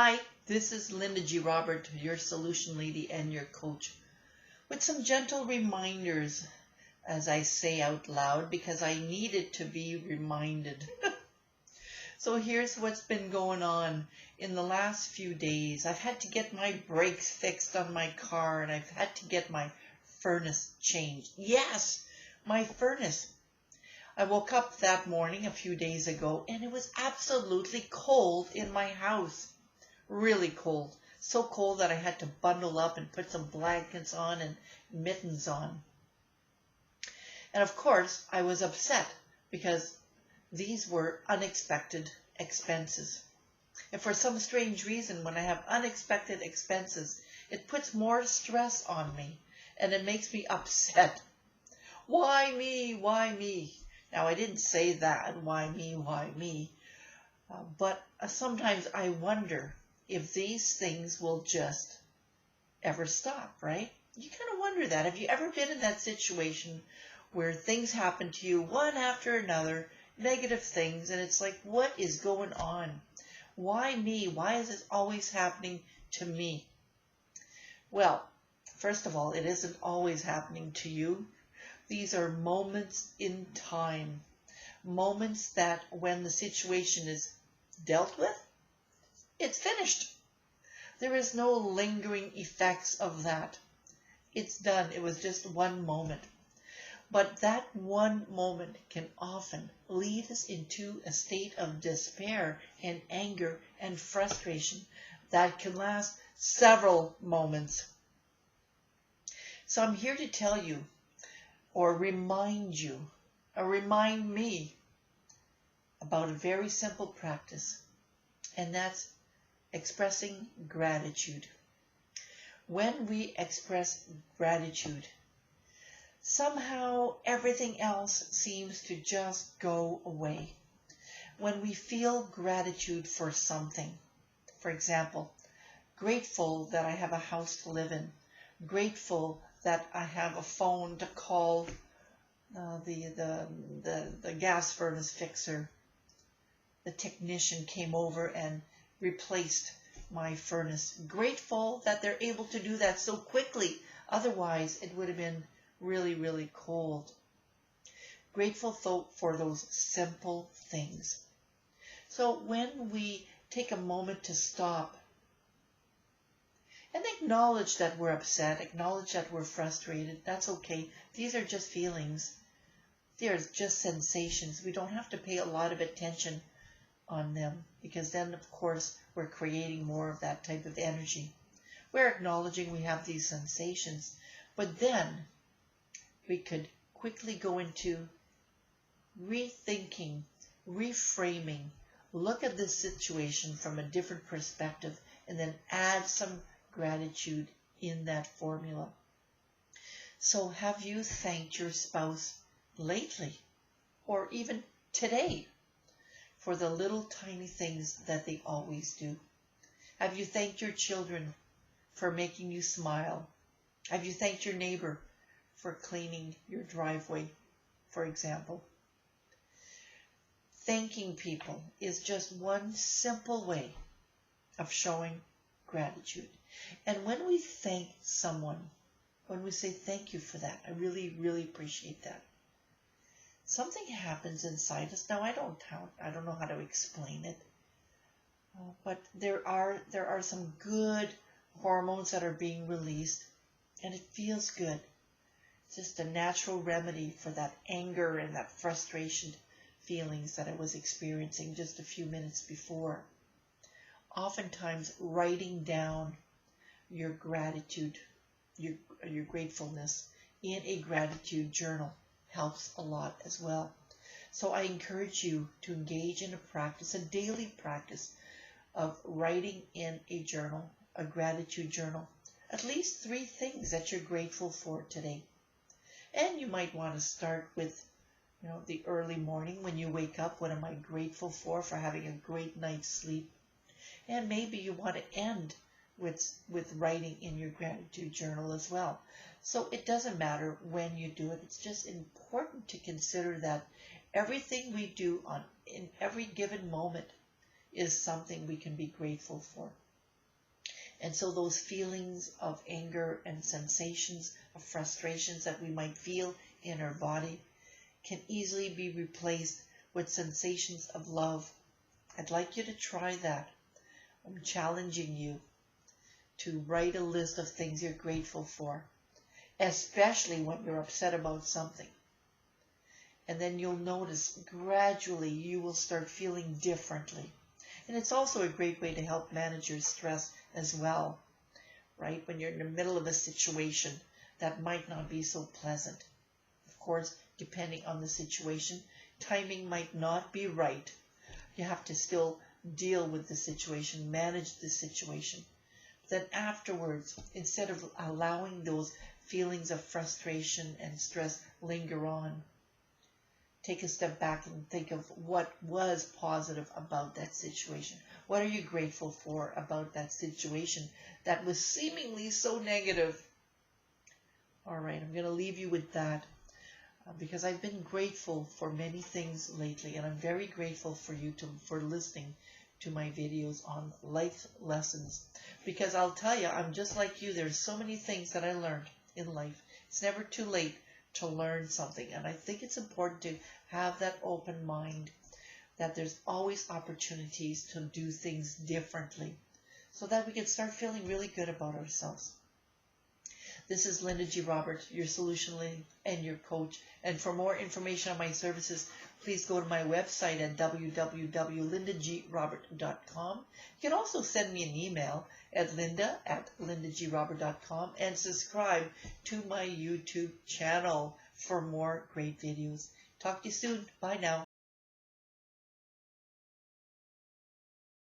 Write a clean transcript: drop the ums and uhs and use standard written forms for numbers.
Hi, this is Linda G. Robert, your solution lady and your coach, with some gentle reminders as I say out loud because I needed to be reminded. So here's what's been going on in the last few days. I've had to get my brakes fixed on my car and I've had to get my furnace changed. Yes, my furnace. I woke up that morning a few days ago and it was absolutely cold in my house. Really cold. So cold that I had to bundle up and put some blankets on and mittens on. And of course, I was upset because these were unexpected expenses. And for some strange reason, when I have unexpected expenses, it puts more stress on me and it makes me upset. Why me? Why me? Now, I didn't say that, why me, why me? But sometimes I wonder if these things will just ever stop, right? You kind of wonder that. Have you ever been in that situation where things happen to you one after another, negative things, and it's like, what is going on? Why me? Why is this always happening to me? Well, first of all, it isn't always happening to you. These are moments in time, moments that when the situation is dealt with, it's finished. There is no lingering effects of that. It's done. It was just one moment. But that one moment can often lead us into a state of despair and anger and frustration that can last several moments. So I'm here to tell you, or remind you, or remind me about a very simple practice, and that's expressing gratitude. When we express gratitude, somehow everything else seems to just go away. When we feel gratitude for something, for example, grateful that I have a house to live in, grateful that I have a phone to call the gas furnace fixer. The technician came over and replaced my furnace. Grateful that they're able to do that so quickly. Otherwise, it would have been really, really cold. Grateful for those simple things. So when we take a moment to stop and acknowledge that we're upset, acknowledge that we're frustrated, that's okay. These are just feelings. They're just sensations. We don't have to pay a lot of attention on them because then, of course, we're creating more of that type of energy. We're acknowledging we have these sensations, but then we could quickly go into rethinking, reframing, look at this situation from a different perspective, and then add some gratitude in that formula. So have you thanked your spouse lately, or even today, for the little tiny things that they always do? Have you thanked your children for making you smile? Have you thanked your neighbor for cleaning your driveway, for example? Thanking people is just one simple way of showing gratitude. And when we thank someone, when we say thank you for that, I really, really appreciate that, something happens inside us. Now, I don't know how to explain it, but there are some good hormones that are being released, and it feels good. It's just a natural remedy for that anger and that frustration feelings that I was experiencing just a few minutes before. Oftentimes, writing down your gratitude, your gratefulness in a gratitude journal helps a lot as well. So I encourage you to engage in a practice, a daily practice of writing in a journal, a gratitude journal, at least 3 things that you're grateful for today. And you might want to start with, the early morning when you wake up. What am I grateful for having a great night's sleep? And maybe you want to end with writing in your gratitude journal as well. So it doesn't matter when you do it. It's just important to consider that everything we do in every given moment is something we can be grateful for. And so those feelings of anger and sensations of frustrations that we might feel in our body can easily be replaced with sensations of love. I'd like you to try that. I'm challenging you to write a list of things you're grateful for, especially when you're upset about something. And then you'll notice gradually you will start feeling differently. And it's also a great way to help manage your stress as well, right? When you're in the middle of a situation that might not be so pleasant. Of course, depending on the situation, timing might not be right. You have to still deal with the situation, manage the situation. Then afterwards, instead of allowing those feelings of frustration and stress linger on, take a step back and think of what was positive about that situation. What are you grateful for about that situation that was seemingly so negative? All right, I'm going to leave you with that because I've been grateful for many things lately, and I'm very grateful for you for listening to my videos on life lessons. Because I'll tell you, I'm just like you. There's so many things that I learned in life. It's never too late to learn something, and I think it's important to have that open mind that there's always opportunities to do things differently so that we can start feeling really good about ourselves. This is Linda G. Robert, your solution lady and your coach. And for more information on my services, please go to my website at www.lindagrobert.com. You can also send me an email at linda@lindagrobert.com and subscribe to my YouTube channel for more great videos. Talk to you soon. Bye now.